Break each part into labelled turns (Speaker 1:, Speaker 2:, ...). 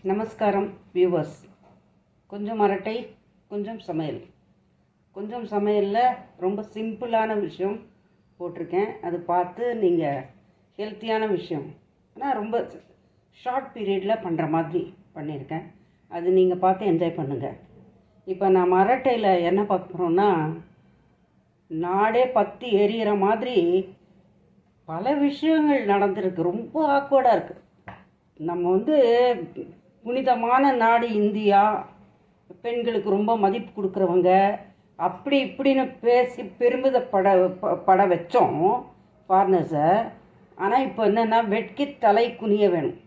Speaker 1: நமஸ்காரம் வியூவர்ஸ். கொஞ்சம் அரட்டை கொஞ்சம் சமையல். கொஞ்சம் சமையலில் ரொம்ப சிம்பிளான விஷயம் போட்டிருக்கேன். அது பார்த்து நீங்கள் ஹெல்த்தியான விஷயம் ஆனால் ரொம்ப ஷார்ட் பீரியடில் பண்ணுற மாதிரி பண்ணியிருக்கேன். அது நீங்கள் பார்த்து என்ஜாய் பண்ணுங்கள். இப்போ நான் அரட்டையில் என்ன பார்க்க போகிறோன்னா, நாடே பற்றி எரியிற மாதிரி பல விஷயங்கள் நடந்திருக்கு. ரொம்ப ஆக்வர்டாக இருக்குது. நம்ம புனிதமான நாடு இந்தியா, பெண்களுக்கு ரொம்ப மதிப்பு கொடுக்குறவங்க, அப்படி இப்படின்னு பேசி பட வச்சோம் ஃபாரினர்ஸை. ஆனால் இப்போ என்னென்னா வெட்கி தலை குனிய வேணும்.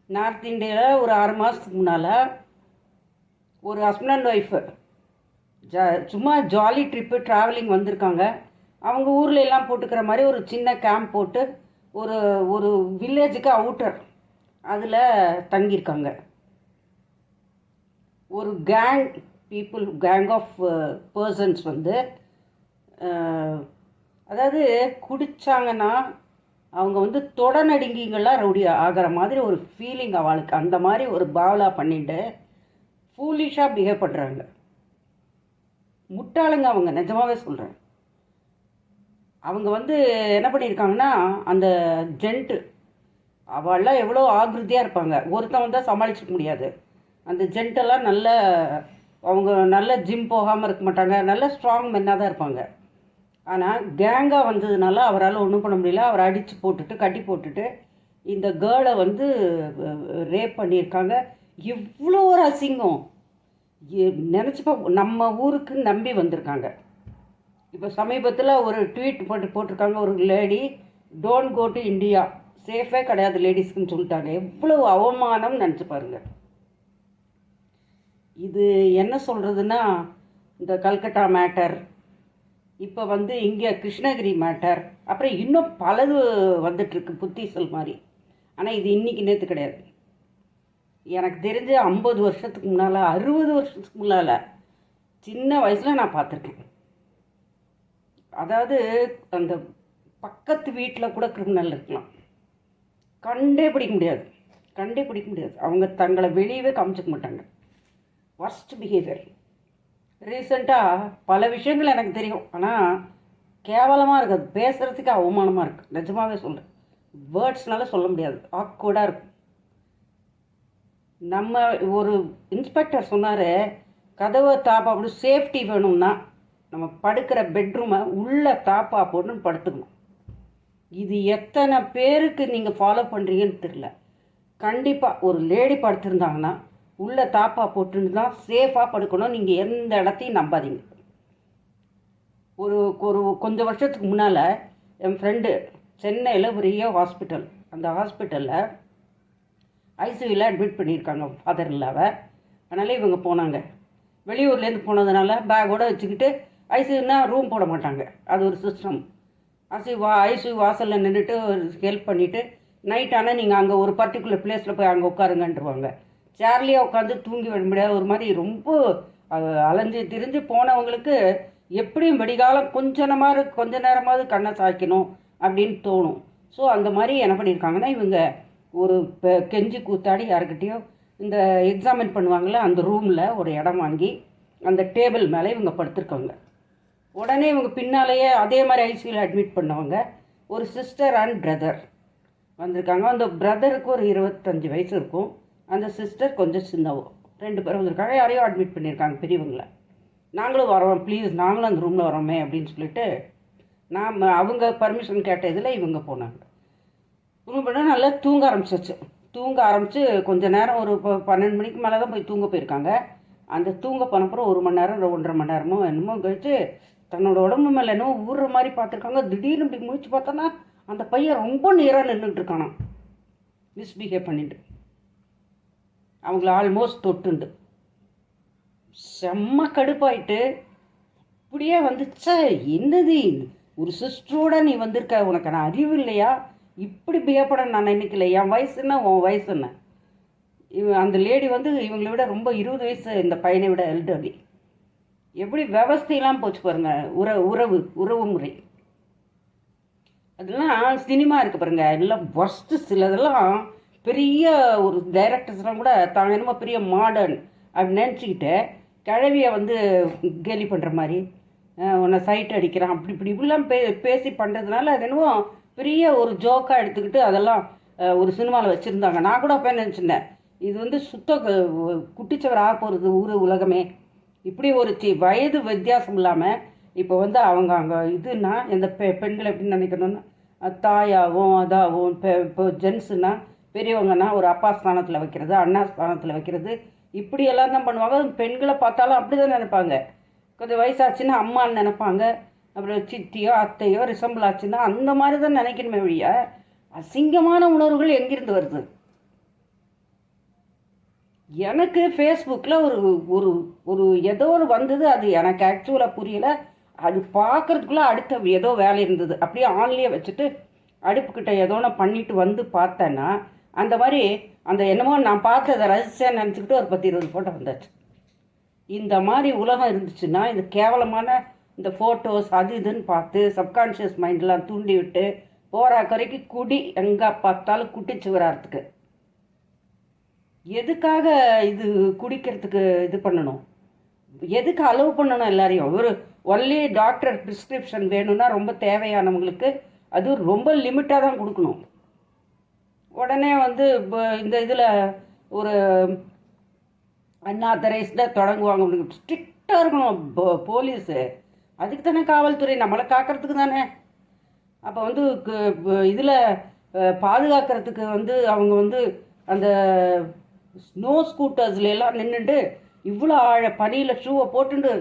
Speaker 1: நார்த் இந்தியாவில் ஒரு 6 மாதத்துக்கு முன்னால் ஒரு ஹஸ்பண்ட் அண்ட் ஒய்ஃபு சும்மா ஜாலி ட்ரிப்பு ட்ராவலிங் வந்திருக்காங்க. அவங்க ஊரில் எல்லாம் போட்டுக்கிற மாதிரி ஒரு சின்ன கேம்ப் போட்டு ஒரு வில்லேஜுக்கு அவுட்டர் அதில் தங்கியிருக்காங்க. ஒரு கேங் ஆஃப் பர்சன்ஸ் அதாவது குடித்தாங்கன்னா அவங்க தொடநடுங்கிங்களாம் ரவுடி ஆகிற மாதிரி ஒரு ஃபீலிங் அவளுக்கு. அந்த மாதிரி ஒரு பாவலா பண்ணிட்டு ஃபூலிஷாக பிஹேவ் பண்ணுறாங்க. முட்டாளுங்க அவங்க, நிஜமாகவே சொல்கிறேன். அவங்க என்ன பண்ணியிருக்காங்கன்னா, அந்த ஜென்ட்டு அவள்லாம் எவ்வளோ ஆக்ருதியாக இருப்பாங்க. ஒருத்தன் தான் சமாளிச்சிக்க முடியாது. அந்த ஜென்ட்டெல்லாம் அவங்க நல்ல ஜிம் போகாமல் இருக்க மாட்டாங்க. நல்ல ஸ்ட்ராங் மென்னாக தான் இருப்பாங்க. ஆனால் கேங்காக வந்ததுனால அவரால் ஒன்றும் பண்ண முடியல. அவரை அடித்து போட்டுட்டு கட்டி போட்டுட்டு இந்த கேர்ளை ரேப் பண்ணியிருக்காங்க. இவ்வளோ ஒரு அசிங்கம் நினச்சிப்பா. நம்ம ஊருக்கு நம்பி வந்திருக்காங்க. இப்போ சமீபத்தில் ஒரு ட்வீட் போட்டிருக்காங்க ஒரு lady, don't go to India, சேஃபே கிடையாது லேடிஸ்க்குன்னு சொல்லிட்டாங்க. எவ்வளோ அவமானம் நினச்சி பாருங்கள். இது என்ன சொல்கிறதுன்னா, இந்த கல்கட்டா மேட்டர், இப்போ இங்கே கிருஷ்ணகிரி மேட்டர், அப்புறம் இன்னும் பலது வந்துட்டுருக்கு புத்திசல் மாதிரி. ஆனால் இது இன்றைக்கி நேற்று கிடையாது. எனக்கு தெரிஞ்ச 50 வருஷத்துக்கு முன்னால், 60 வருஷத்துக்கு முன்னால் சின்ன வயசில் நான் பார்த்துருக்கேன். அதாவது அந்த பக்கத்து வீட்டில் கூட கிரிமினல் இருக்கலாம், கண்டே பிடிக்க முடியாது. அவங்க தங்களை வெளியவே காமிச்சிக்க மாட்டாங்க. Worst behaviour. ரீசெண்டாக பல விஷயங்கள் எனக்கு தெரியும், ஆனால் கேவலமாக இருக்குது. பேசுகிறதுக்கு அவமானமாக இருக்குது. நிஜமாகவே சொல்கிறேன். வேர்ட்ஸ்னால சொல்ல முடியாது, ஆக்வர்டாக இருக்கும். நம்ம ஒரு இன்ஸ்பெக்டர் சொன்னார், கதவை தாப்பா அப்படி சேஃப்டி வேணும்னா நம்ம படுக்கிற பெட்ரூமை உள்ளே தாப்பா போட்டுன்னு படுத்துக்கணும். இது எத்தனை பேருக்கு நீங்கள் ஃபாலோ பண்ணுறீங்கன்னு தெரியல. கண்டிப்பாக ஒரு லேடி படுத்திருந்தாங்கன்னா உள்ளே தாப்பா போட்டுன்னு தான் சேஃபாக படுக்கணும். நீங்கள் எந்த இடத்தையும் நம்பாதீங்க. ஒரு கொஞ்சம் வருஷத்துக்கு முன்னால் என் ஃப்ரெண்டு சென்னையில் பெரிய ஹாஸ்பிட்டல், அந்த ஹாஸ்பிட்டலில் ஐசியூவில் அட்மிட் பண்ணியிருக்காங்க ஃபாதர் இல்லாவை. அதனால் இவங்க போனாங்க. வெளியூர்லேருந்து போனதுனால பேக்கோடு வச்சுக்கிட்டு, ஐசியூன்னா ரூம் போட மாட்டாங்க, அது ஒரு சிஸ்டம். ஐசியூ வாசலில் நின்றுட்டு ஹெல்ப் பண்ணிவிட்டு நைட் ஆனால் நீங்கள் அங்கே ஒரு பர்டிகுலர் பிளேஸில் போய் அங்கே உட்காருங்கன்ட்டுருவாங்க. சேர்லேயே உட்காந்து தூங்கி விட முடியாது. ஒரு மாதிரி ரொம்ப அலைஞ்சு திரிஞ்சு போனவங்களுக்கு எப்படியும் வெடிகாலம் கொஞ்ச நேரமாவது கண்ணை சாய்க்கணும் அப்படின்னு தோணும். ஸோ அந்த மாதிரி என்ன பண்ணியிருக்காங்கன்னா, இவங்க ஒரு கெஞ்சி கூத்தாடி யாருக்கிட்டேயோ இந்த எக்ஸாமின் பண்ணுவாங்கள்ல, அந்த ரூமில் ஒரு இடம் வாங்கி அந்த டேபிள் மேலே இவங்க படுத்திருக்காங்க. உடனே இவங்க பின்னாலேயே அதே மாதிரி ஐசியூவில் அட்மிட் பண்ணவங்க ஒரு சிஸ்டர் அண்ட் பிரதர் வந்திருக்காங்க. அந்த பிரதருக்கு ஒரு 25 வயசு இருக்கும், அந்த சிஸ்டர் கொஞ்சம் சின்னவோ. 2 பேரும் வந்திருக்காங்க. யாரையும் அட்மிட் பண்ணியிருக்காங்க பெரியவங்கள. நாங்களும் வரோம் ப்ளீஸ், நாங்களும் அந்த ரூமில் வரோமே அப்படின்னு சொல்லிட்டு அவங்க பர்மிஷன் கேட்ட இதில் இவங்க போனாங்க. இவங்க பண்ணால் நல்லா தூங்க ஆரம்பிச்சு கொஞ்சம் நேரம் ஒரு 12 மணிக்கு மேலே தான் போய் தூங்க போயிருக்காங்க. அந்த தூங்க போனப்புறம் 1 மணி நேரம் 1.5 மணி நேரமோ என்னமோ கழிச்சு தன்னோட உடம்பு மேலே என்னமோ ஊறுற மாதிரி பார்த்துருக்காங்க. திடீர்னு இப்படி முடிச்சு பார்த்தோன்னா அந்த பையன் ரொம்ப நேராக நின்றுட்டு இருக்கானா, மிஸ்பிஹேவ் பண்ணிட்டு. அவங்கள ஆல்மோஸ்ட் தொட்டுண்டு செம்ம கடுப்பாயிட்டு இப்படியே வந்துச்சா, என்னது ஒரு சிஸ்டரோட நீ வந்திருக்க, உனக்கு நான் அறிவு இல்லையா, இப்படி பிஹேவ் பண்ண நான் நினைக்கல, என் வயசு என்ன உன் வயசு என்ன. அந்த லேடி இவங்களை விட ரொம்ப 20 வயசு இந்த பையனை விட எல்டர்லி. எப்படி விவஸ்தையெல்லாம் போச்சு பாருங்கள். உறவு முறை அதெல்லாம் சினிமா இருக்குது பாருங்கள். எல்லாம் ஒர்ஸ்ட்டு. சிலதெல்லாம் பெரிய ஒரு டைரக்டர்ஸ்லாம் கூட தாங்க என்னமோ பெரிய மாடர்ன் அப்படின்னு நினச்சிக்கிட்டு கிழவியை வந்து கேலி பண்ணுற மாதிரி உன்னை சைட் அடிக்கிறான் அப்படி இப்படி இப்படிலாம் பேசி பண்ணுறதுனால அது என்னவோ பெரிய ஒரு ஜோக்காக எடுத்துக்கிட்டு அதெல்லாம் ஒரு சினிமாவில் வச்சுருந்தாங்க. நான் கூட அப்போ நினச்சிருந்தேன் இது வந்து சுத்த குட்டிச்சவர் ஆக போகிறது உலகமே. இப்படி ஒரு வயது வித்தியாசம் இல்லாமல் இப்போ வந்து அவங்க அங்கே இதுன்னா இந்த பெண்கள் எப்படின்னு நினைக்கணும்னா தாயாகவும் அதாகவும் இப்போ ஜென்ஸுன்னா பெரியவங்கன்னா ஒரு அப்பா ஸ்தானத்தில் வைக்கிறது, அண்ணா ஸ்தானத்தில் வைக்கிறது, இப்படியெல்லாம் தான் பண்ணுவாங்க. பெண்களை பார்த்தாலும் அப்படி தான் நினைப்பாங்க. கொஞ்சம் வயசாச்சுன்னா அம்மான்னு நினைப்பாங்க, அப்புறம் சித்தியோ அத்தையோ ரிசம்பிள் ஆச்சுன்னா அந்த மாதிரி தான் நினைக்கணுமே வழிய அசிங்கமான உணர்வுகள் எங்கிருந்து வருது? எனக்கு ஃபேஸ்புக்கில் ஒரு ஒரு ஒரு ஏதோ ஒரு வந்தது, அது எனக்கு ஆக்சுவலாக புரியலை. அது பார்க்குறதுக்குள்ளே அடுத்த ஏதோ வேலை இருந்தது, அப்படியே ஆன்லேயே வச்சுட்டு அடுப்புக்கிட்ட ஏதோ நான் பண்ணிட்டு வந்து பார்த்தேன்னா அந்த மாதிரி அந்த என்னமோ நான் பார்த்ததை ரசிச்சேன்னு நினச்சிக்கிட்டு ஒரு 10-20 ஃபோட்டோ வந்தாச்சு. இந்த மாதிரி உலகம் இருந்துச்சுன்னா இது கேவலமான இந்த ஃபோட்டோஸ் அது இதுன்னு பார்த்து சப்கான்ஷியஸ் மைண்டெலாம் தூண்டி விட்டு போகிற குறைக்கு குடி எங்கே பார்த்தாலும் குட்டிச்சு வர்றதுக்கு எதுக்காக இது குடிக்கிறதுக்கு இது பண்ணணும்? எதுக்கு அலோவ் பண்ணணும் எல்லாரையும்? ஒரு ஒன்லி டாக்டர் ப்ரிஸ்கிரிப்ஷன் வேணும்னா ரொம்ப தேவையானவங்களுக்கு அது ரொம்ப லிமிட்டாக தான் கொடுக்கணும். உடனே வந்து இந்த இதில் ஒரு அன்ஆத்தரைஸ்டாக தொடங்குவாங்க. ஸ்ட்ரிக்டாக இருக்கணும் போலீஸு. அதுக்கு தானே காவல்துறை, நம்மளை காக்கிறதுக்கு தானே. அப்போ வந்து இதில் பாதுகாக்கிறதுக்கு வந்து அவங்க வந்து அந்த ஸ்னோ ஸ்கூட்டர்ஸ்ல எல்லாம் நின்றுட்டு இவ்வளோ பனியில் ஷூவை போட்டுட்டு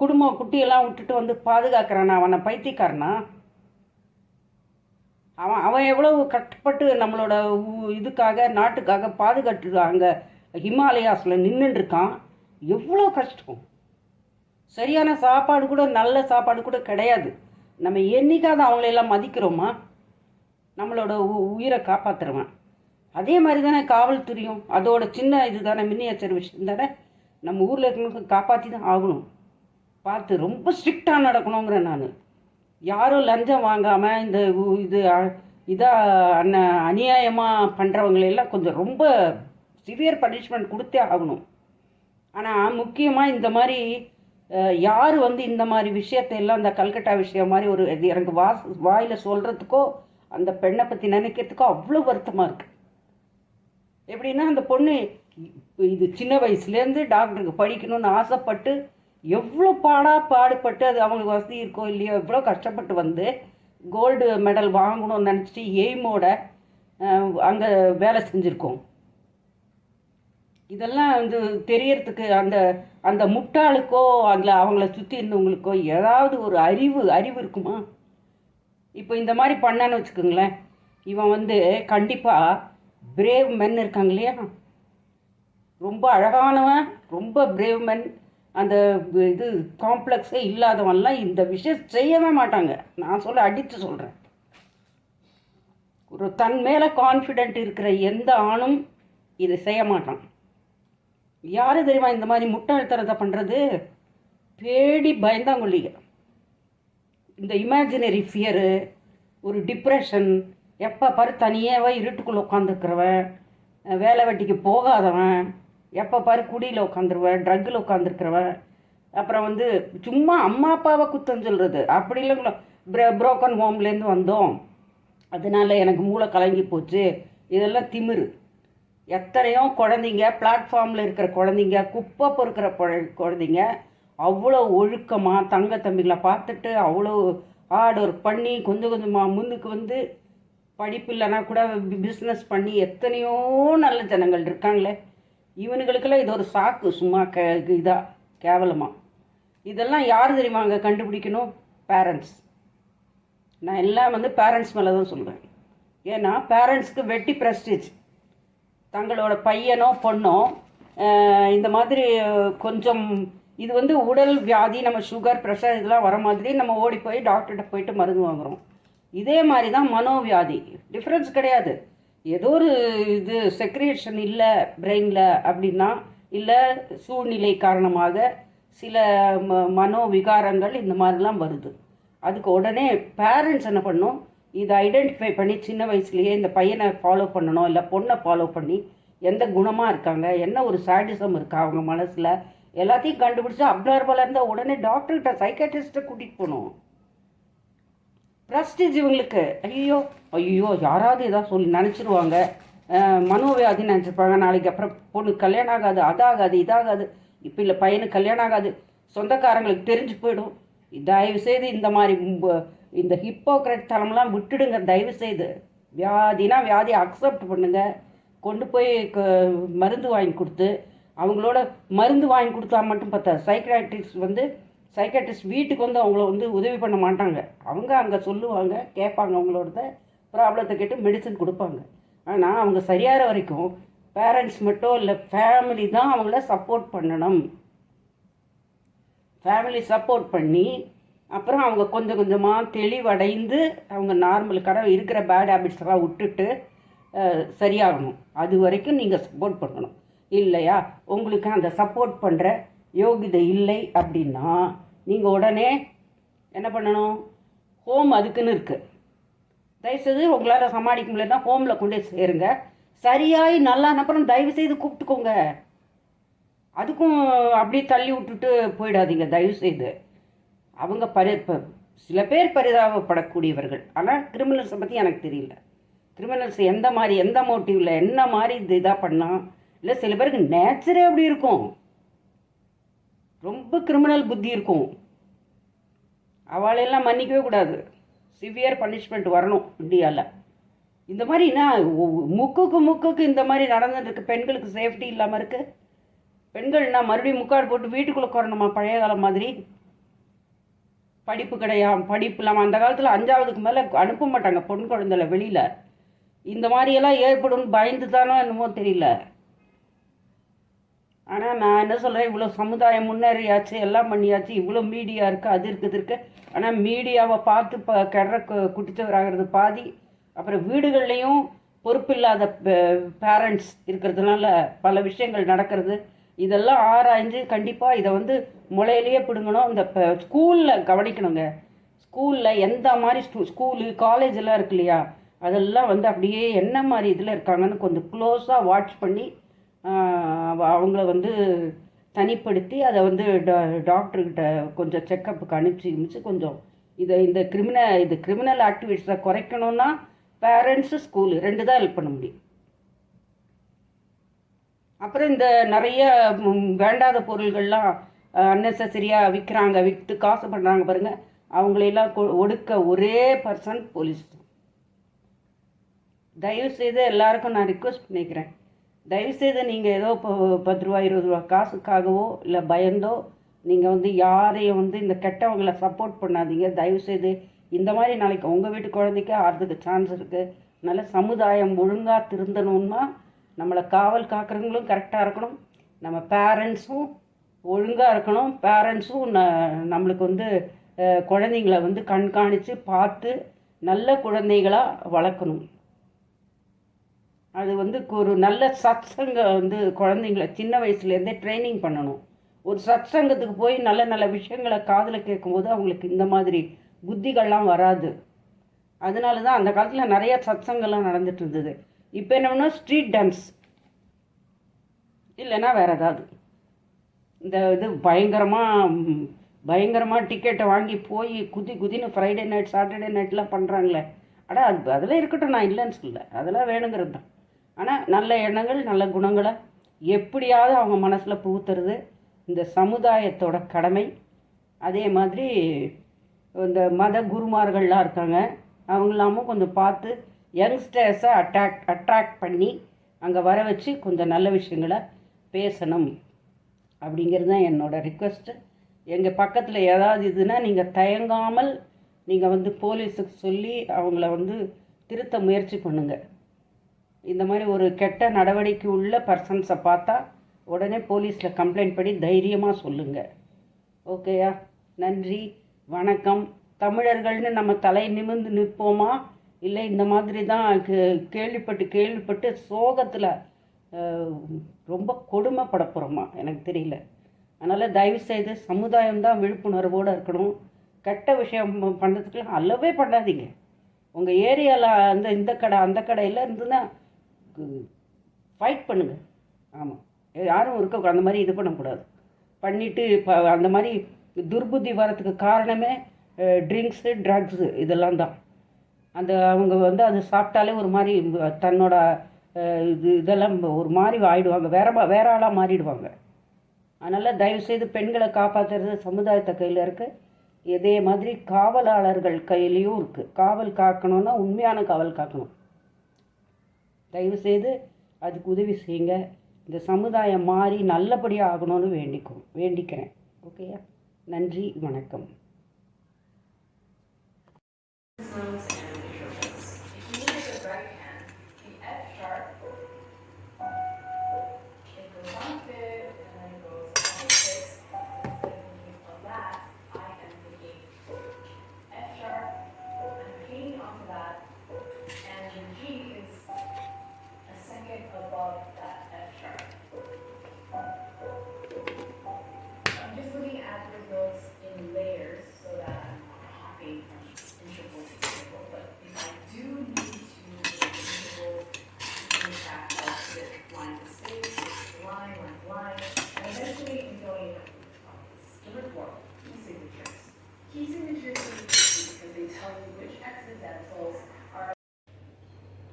Speaker 1: குடும்பம் குட்டியெல்லாம் விட்டுட்டு வந்து பாதுகாக்கிறானா? அவனை பைத்தியக்காரனா? அவன் எவ்வளவு கஷ்டப்பட்டு நம்மளோட இதுக்காக நாட்டுக்காக பாதுகாட்டு அங்கே ஹிமாலயாஸில் நின்றுட்டுருக்கான். எவ்வளோ கஷ்டம். சரியான சாப்பாடு கூட நல்ல சாப்பாடு கூட கிடையாது. நம்ம என்னைக்காவது அவங்களெல்லாம் மதிக்கிறோமா? நம்மளோட உயிரை காப்பாற்றுறவன். அதே மாதிரி தானே காவல்துறையும் அதோட சின்ன இது தானே மினியேச்சர் விஷயம் தானே. நம்ம ஊரில் இருக்கிறவங்களுக்கு காப்பாற்றி தான் ஆகணும். பார்த்து ரொம்ப ஸ்ட்ரிக்டாக நடக்கணுங்கிறேன் நான். யாரும் லஞ்சம் வாங்காமல் இந்த இதாக அநியாயமாக பண்ணுறவங்களெல்லாம் கொஞ்சம் ரொம்ப சிவியர் பனிஷ்மெண்ட் கொடுத்தே ஆகணும். ஆனால் முக்கியமாக இந்த மாதிரி யார் வந்து இந்த மாதிரி விஷயத்தையெல்லாம் இந்த கல்கட்டா விஷயம் மாதிரி ஒரு எனக்கு வாயில் சொல்கிறதுக்கோ அந்த பெண்ணை பற்றி நினைக்கிறதுக்கோ அவ்வளோ வருத்தமாக இருக்குது. எப்படின்னா அந்த பொண்ணு இது சின்ன வயசுலேருந்து டாக்டருக்கு படிக்கணும்னு ஆசைப்பட்டு எவ்வளோ பாடுபட்டு அது அவங்களுக்கு வசதி இருக்கோ இல்லையோ எவ்வளோ கஷ்டப்பட்டு வந்து கோல்டு மெடல் வாங்கணும்னு நினச்சிட்டு எய்மோட அங்கே வேலை செஞ்சுருக்கோம். இதெல்லாம் வந்து தெரியறதுக்கு அந்த அந்த முட்டாளுக்கோ அதில் அவங்கள சுற்றி இருந்தவங்களுக்கோ ஏதாவது ஒரு அறிவு இருக்குமா? இப்போ இந்த மாதிரி பண்ணான்னு வச்சுக்கோங்களேன், இவன் வந்து கண்டிப்பாக பிரேவ் மென் இருக்காங்க இல்லையா, ரொம்ப அழகானவன், ரொம்ப பிரேவ் மென், அந்த இது காம்ப்ளெக்ஸே இல்லாதவன்லாம் இந்த விஷயம் செய்யவே மாட்டாங்க. நான் அடித்து சொல்கிறேன். ஒரு தன் மேலே கான்ஃபிடென்ட் இருக்கிற எந்த ஆணும் இதை செய்ய மாட்டான். யார் தெரியுமா இந்த மாதிரி முட்டாள்தனத்தை பண்ணுறது? பேடி பயந்தாங்கொள்ளிங்க. இந்த இமேஜினரி ஃபியரு, ஒரு டிப்ரெஷன், எப்போ பாரு தனியாகவே இருட்டுக்குள்ளே உட்காந்துருக்கிறவன், வேலை வெட்டிக்கு போகாதவன், எப்போ பாரு குடியில் உட்காந்துருவேன், ட்ரக்கில் உட்காந்துருக்கிறவன், அப்புறம் வந்து சும்மா அம்மா அப்பாவை குத்தம் சொல்கிறது. அப்படி இல்லைங்களோ, புரோக்கன் ஹோம்லேருந்து வந்தோம் அதனால எனக்கு மூளை கலங்கி போச்சு, இதெல்லாம் திமிரு. எத்தனையோ குழந்தைங்க, பிளாட்ஃபார்மில் இருக்கிற குழந்தைங்க, குப்பை பொறுக்கிற குழந்தைங்க அவ்வளோ ஒழுக்கமாக தங்க தம்பிகளை பார்த்துட்டு அவ்வளோ ஹார்ட் ஒர்க் பண்ணி கொஞ்சம் கொஞ்சமாக முன்னுக்கு வந்து படிப்பு இல்லைனா கூட பிஸ்னஸ் பண்ணி எத்தனையோ நல்ல ஜனங்கள் இருக்காங்களே. இவனுங்களுக்கெல்லாம் இது ஒரு சாக்கு, சும்மா இதாக கேவலமாக. இதெல்லாம் யார் தெரியுமா அங்கே கண்டுபிடிக்கணும்? பேரண்ட்ஸ். நான் எல்லாம் வந்து பேரண்ட்ஸ் மேலே தான் சொல்கிறேன். ஏன்னா பேரண்ட்ஸ்க்கு வெட்டி ப்ரெஸ்டீஜ். தங்களோட பையனோ பொண்ணோ இந்த மாதிரி கொஞ்சம் இது வந்து உடல் வியாதி, நம்ம சுகர் ப்ரெஷர் இதெல்லாம் வர மாதிரி நம்ம ஓடி போய் டாக்டர்கிட்ட போயிட்டு மருந்து வாங்குகிறோம். இதே மாதிரி தான் மனோவியாதி. டிஃப்ரென்ஸ் கிடையாது. ஏதோ ஒரு இது செக்ரியேஷன் இல்லை பிரெயினில் அப்படின்னா, இல்லை சூழ்நிலை காரணமாக சில மனோ விகாரங்கள் இந்த மாதிரிலாம் வருது. அதுக்கு உடனே பேரண்ட்ஸ் என்ன பண்ணும்? இதை ஐடென்டிஃபை பண்ணி சின்ன வயசுலேயே இந்த பையனை ஃபாலோ பண்ணணும், இல்லை பொண்ணை ஃபாலோ பண்ணி எந்த குணமாக இருக்காங்க, என்ன ஒரு சாடிசம் இருக்கா அவங்க மனசில், எல்லாத்தையும் கண்டுபிடிச்சி அப்நார்மலாக இருந்தால் உடனே டாக்டர்கிட்ட சைக்காட்ரிஸ்ட்டை கூட்டிகிட்டு போகணும். ப்ரெஸ்டீஜ் இவங்களுக்கு. ஐயோ ஐயோ யாராவது ஏதாவது சொல்லி நினச்சிருவாங்க, மனோவியாதி நினச்சிருப்பாங்க, நாளைக்கு அப்புறம் பொண்ணு கல்யாணம் ஆகாது, அதாகாது இதாகாது, இப்போ இல்லை பையனுக்கு கல்யாணம் ஆகாது, சொந்தக்காரங்களுக்கு தெரிஞ்சு போயிடும். தயவுசெய்து இந்த மாதிரி இந்த ஹிப்போக்ரட் தனம்லாம் விட்டுடுங்க தயவுசெய்து. வியாதினா வியாதியை அக்செப்ட் பண்ணுங்க. கொண்டு போய் மருந்து வாங்கி கொடுத்து அவங்களோட மருந்து வாங்கி கொடுத்தா மட்டும் பார்த்தா சைக்காட்ரிஸ்ட் வீட்டுக்கு வந்து அவங்கள வந்து உதவி பண்ண மாட்டாங்க. அவங்க அங்கே சொல்லுவாங்க, கேட்பாங்க, அவங்களோட ப்ராப்ளத்தை கேட்டு மெடிசன் கொடுப்பாங்க. ஆனால் அவங்க சரியாகிற வரைக்கும் பேரண்ட்ஸ் மட்டும் இல்லை, ஃபேமிலி தான் அவங்கள சப்போர்ட் பண்ணணும். ஃபேமிலி சப்போர்ட் பண்ணி அப்புறம் அவங்க கொஞ்சம் கொஞ்சமாக தெளிவடைந்து அவங்க நார்மலுக்கான இருக்கிற பேட் ஹேபிட்ஸ் எல்லாம் விட்டுட்டு சரியாகணும். அது வரைக்கும் நீங்கள் சப்போர்ட் பண்ணணும். இல்லையா உங்களுக்கு அந்த சப்போர்ட் பண்ணுற யோகிதை இல்லை அப்படின்னா நீங்கள் உடனே என்ன பண்ணணும்? ஹோம் அதுக்குன்னு இருக்குது. தயவுசெய்து உங்களால் சமாளிக்க முடியலன்னா ஹோமில் கொண்டு சேருங்க. சரியாகி நல்லா அப்புறம் தயவுசெய்து கூப்பிட்டுக்கோங்க. அதுக்கும் அப்படியே தள்ளி விட்டுட்டு போயிடாதீங்க தயவுசெய்து. அவங்க சில பேர் பரிதாபப்படக்கூடியவர்கள். ஆனால் கிரிமினல்ஸை பற்றி எனக்கு தெரியல. கிரிமினல்ஸ் எந்த மோட்டிவில் என்ன மாதிரி இதாக பண்ணால், இல்லை சில பேருக்கு நேச்சரே அப்படி இருக்கும், ரொம்ப கிரிமினல் புத்தி இருக்கும். அவளையெல்லாம் மன்னிக்கவே கூடாது. சிவியர் பனிஷ்மெண்ட் வரணும் இந்தியாவில். இந்த மாதிரினா முக்குக்கு இந்த மாதிரி நடந்துட்டுருக்கு. பெண்களுக்கு சேஃப்டி இல்லாமல் இருக்குது. பெண்கள்னா மறுபடியும் முக்காடு போட்டு வீட்டுக்குள்ளே உட்காரணுமா பழைய காலம் மாதிரி? படிப்பு கிடையாது, படிப்பு இல்லாமல் அந்த காலத்தில் 5ஆவதுக்கு மேலே அனுப்ப மாட்டாங்க பொன் குழந்தைல வெளியில். இந்த மாதிரியெல்லாம் ஏற்படும் பயந்து தானோ என்னமோ தெரியல. ஆனால் நான் என்ன சொல்கிறேன், இவ்வளோ சமுதாயம் முன்னேறியாச்சு, எல்லாம் பண்ணியாச்சு, இவ்வளோ மீடியா இருக்குது, அது இருக்குது. ஆனால் மீடியாவை பார்த்து கிடற குட்டிச்சவராகிறது பாதி. அப்புறம் வீடுகள்லேயும் பொறுப்பில்லாத பேரண்ட்ஸ் இருக்கிறதுனால பல விஷயங்கள் நடக்கிறது. இதெல்லாம் ஆராய்ஞ்சு கண்டிப்பாக இதை வந்து முளையிலேயே பிடுங்கணும். இந்த ஸ்கூலில் கவனிக்கணுங்க. ஸ்கூலில் எந்த மாதிரி ஸ்கூலு காலேஜெல்லாம் இருக்கு இல்லையா, அதெல்லாம் வந்து அப்படியே என்ன மாதிரி இதில் இருக்காங்கன்னு கொஞ்சம் க்ளோஸாக வாட்ச் பண்ணி அவங்கள வந்து தனிப்படுத்தி அதை வந்து டாக்டர்கிட்ட கொஞ்சம் செக்கப்புக்கு அனுப்பிச்சு கொஞ்சம் இந்த கிரிமினல் ஆக்டிவிட்டீஸை குறைக்கணும்னா பேரண்ட்ஸு ஸ்கூலு 2 தான் ஹெல்ப் பண்ண முடியும். அப்புறம் இந்த நிறைய வேண்டாத பொருள்கள்லாம் அன்னெசரியாக விற்று காசு பண்ணுறாங்க பாருங்கள். அவங்களையெல்லாம் ஒடுக்க ஒரே பர்சன் போலீஸ். தயவுசெய்து எல்லாருக்கும் நான் ரிக்வெஸ்ட் பண்ணிக்கிறேன், தயவுசெய்து நீங்கள் ஏதோ 10 ரூபா 20 ரூபா காசுக்காகவோ இல்லை பயந்தோ நீங்கள் வந்து யாரையும் வந்து இந்த கெட்டவங்களை சப்போர்ட் பண்ணாதீங்க தயவுசெய்து. இந்த மாதிரி நாளைக்கு உங்கள் வீட்டு குழந்தைக்கு ஆகிறதுக்கு சான்ஸ் இருக்குது. அதனால் சமுதாயம் ஒழுங்காக திருந்தணுன்னா நம்மளை காவல் காக்கிறவங்களும் கரெக்டாக இருக்கணும், நம்ம பேரண்ட்ஸும் ஒழுங்காக இருக்கணும். பேரண்ட்ஸும் நம்மளுக்கு வந்து குழந்தைங்கள வந்து கண்காணித்து பார்த்து நல்ல குழந்தைகளாக வளர்க்கணும். அது வந்து ஒரு நல்ல சத்சங்க வந்து குழந்தைங்கள சின்ன வயசுலேருந்தே ட்ரைனிங் பண்ணணும். ஒரு சத்சங்கத்துக்கு போய் நல்ல நல்ல விஷயங்களை காதில் கேட்கும்போது அவங்களுக்கு இந்த மாதிரி புத்திகள்லாம் வராது. அதனால தான் அந்த காலத்தில் நிறைய சத்சங்கெல்லாம் நடந்துட்டு இருந்தது. இப்போ என்ன ஸ்ட்ரீட் டான்ஸ் இல்லைன்னா வேறு ஏதாவது இந்த இது பயங்கரமாக டிக்கெட்டை வாங்கி போய் குதின்னு ஃப்ரைடே நைட் சாட்டர்டே நைட்லாம் பண்ணுறாங்களே. அதெல்லாம் இருக்கட்டும், நான் இல்லைன்னு சொல்ல, அதெல்லாம் வேணுங்கிறது தான். ஆனால் நல்ல எண்ணங்கள் நல்ல குணங்களை எப்படியாவது அவங்க மனசில் புகுத்துறது இந்த சமுதாயத்தோட கடமை. அதே மாதிரி இந்த மத குருமார்கள்லாம் இருக்காங்க, அவங்களாமும் கொஞ்சம் பார்த்து யங்ஸ்டர்ஸை அட்ராக்ட் பண்ணி அங்கே வர வச்சு கொஞ்சம் நல்ல விஷயங்களை பேசணும் அப்படிங்கிறது தான் என்னோடய ரிக்வெஸ்ட்டு. எங்கள் பக்கத்தில் ஏதாவது இதுன்னா நீங்கள் தயங்காமல் நீங்கள் வந்து போலீஸுக்கு சொல்லி அவங்கள வந்து திருத்த முயற்சி பண்ணுங்கள். இந்த மாதிரி ஒரு கெட்ட நடவடிக்கை உள்ள பர்சன்ஸை பார்த்தா உடனே போலீஸில் கம்ப்ளைண்ட் பண்ணி தைரியமாக சொல்லுங்கள். ஓகேயா? நன்றி, வணக்கம். தமிழர்கள்னு நம்ம தலை நிமிர்ந்து நிற்போமா, இல்லை இந்த மாதிரி தான் கேள்விப்பட்டு சோகத்தில் ரொம்ப கொடுமைப்பட போகிறோமா எனக்கு தெரியல. அதனால் தயவுசெய்து சமுதாயம் தான் விழிப்புணர்வோடு இருக்கணும். கெட்ட விஷயம் பண்ணுறதுக்குலாம் அல்லவே பண்ணாதீங்க. உங்கள் ஏரியாவில் இந்த கடை அந்த கடையில் இருந்துன்னா ஃபைட் பண்ணுங்கள். ஆமாம், யாரும் இருக்க அந்த மாதிரி இது பண்ணக்கூடாது. பண்ணிவிட்டு இப்போ அந்த மாதிரி துர்புத்தி வரத்துக்கு காரணமே ட்ரிங்க்ஸு ட்ரக்ஸு இதெல்லாம் தான். அவங்க அது சாப்பிட்டாலே ஒரு மாதிரி தன்னோட இதெல்லாம் ஒரு மாதிரி ஆகிடுவாங்க, வேற ஆளாக மாறிடுவாங்க. அதனால் தயவுசெய்து பெண்களை காப்பாற்றுறது சமுதாயத்தை கையில் இருக்குது. இதே மாதிரி காவலாளர்கள் கையிலையும் இருக்குது. காவல் காக்கணும்னா உண்மையான காவல் காக்கணும். தயவுசெய்து அதுக்கு உதவி செய்யுங்க. இந்த சமுதாயம் மாறி நல்லபடியாக ஆகணும்னு வேண்டிக்கிறேன். ஓகேயா? நன்றி, வணக்கம்.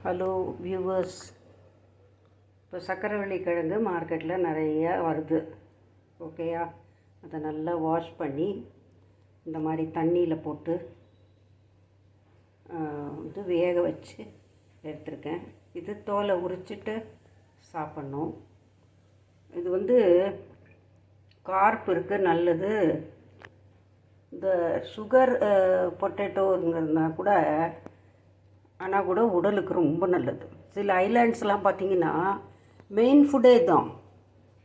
Speaker 1: ஹலோ வியூவர்ஸ், இப்போ சக்கரவள்ளி கிழங்கு மார்க்கெட்டில் நிறையா வருது. ஓகேயா? அதை நல்லா வாஷ் பண்ணி இந்த மாதிரி தண்ணியில் போட்டு வேக வச்சு எடுத்துருக்கேன். இது தோலை உரிச்சிட்டு சாப்பிட்ணும். இது கார்ப் இருக்குது, நல்லது. இந்த சுகர் பொட்டேட்டோங்கிறதுனா கூட ஆனால் கூட உடலுக்கு ரொம்ப நல்லது. சில ஐலாண்ட்ஸ்லாம் பார்த்திங்கன்னா மெயின் ஃபுட்டே தான்.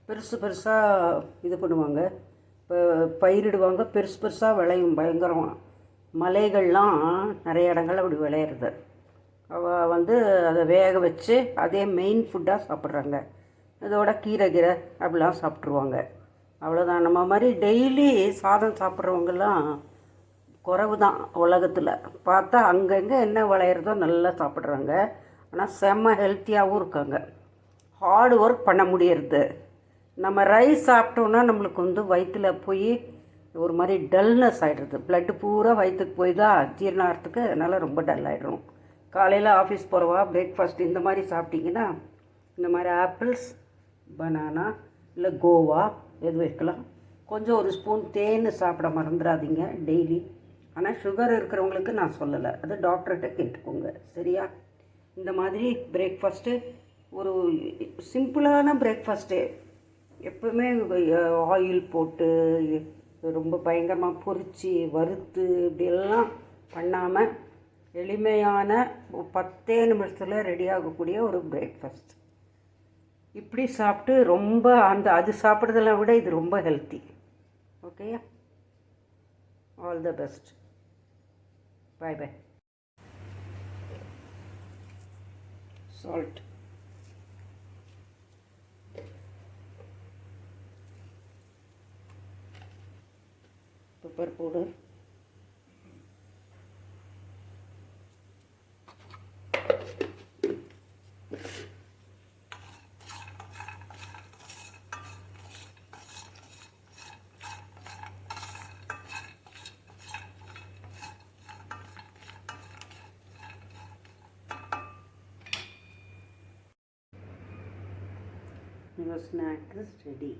Speaker 1: பெருசாக இது பண்ணுவாங்க, இப்போ பயிரிடுவாங்க, பெருசாக விளையும், பயங்கரமாக. மலைகள்லாம் நிறைய இடங்கள் அப்படி விளையிறது. அவள் அதை வேக வச்சு அதே மெயின் ஃபுட்டாக சாப்பிட்றாங்க. இதோட கீரை அப்படிலாம் சாப்பிட்ருவாங்க. அவ்வளோதான். நம்ம மாதிரி டெய்லி சாதம் சாப்பிட்றவங்கெல்லாம் குறைவு தான் உலகத்தில். பார்த்தா அங்கங்கே என்ன விளையிறதோ நல்லா சாப்பிட்றாங்க. ஆனால் செம்ம ஹெல்த்தியாகவும் இருக்காங்க. ஹார்டு ஒர்க் பண்ண முடியறது. நம்ம ரைஸ் சாப்பிட்டோன்னா நம்மளுக்கு வயிற்றில் போய் ஒரு மாதிரி டல்னஸ் ஆகிடுறது. ப்ளட்டு பூரா வயிற்றுக்கு போய் தான் ஜீரணம் ஆகிறதுக்கு. அதனால் ரொம்ப டல் ஆகிடும். காலையில் ஆஃபீஸ் போகிறவா பிரேக்ஃபாஸ்ட் இந்த மாதிரி சாப்பிட்டிங்கன்னா இந்த மாதிரி ஆப்பிள்ஸ், பனானா, இல்லை கோவா எது வைக்கலாம். கொஞ்சம் ஒரு ஸ்பூன் தேன் சாப்பிட மறந்துடாதீங்க டெய்லி. ஆனால் சுகர் இருக்கிறவங்களுக்கு நான் சொல்லலை, அது டாக்டர்கிட்ட கேட்டுக்கோங்க. சரியா? இந்த மாதிரி பிரேக்ஃபாஸ்ட்டு ஒரு சிம்பிளான பிரேக்ஃபாஸ்ட்டு. எப்பவுமே ஆயில் போட்டு ரொம்ப பயங்கரமாக பொரித்து வறுத்து இப்படியெல்லாம் பண்ணாமல் எளிமையான 10 நிமிஷத்தில் ரெடி ஆகக்கூடிய ஒரு பிரேக்ஃபாஸ்ட். இப்படி சாப்பிட்டு ரொம்ப அது சாப்பிட்றதெல்லாம் விட இது ரொம்ப ஹெல்த்தி. ஓகேயா? All the best. Bye bye. Salt. Pepper powder. Your snack is ready.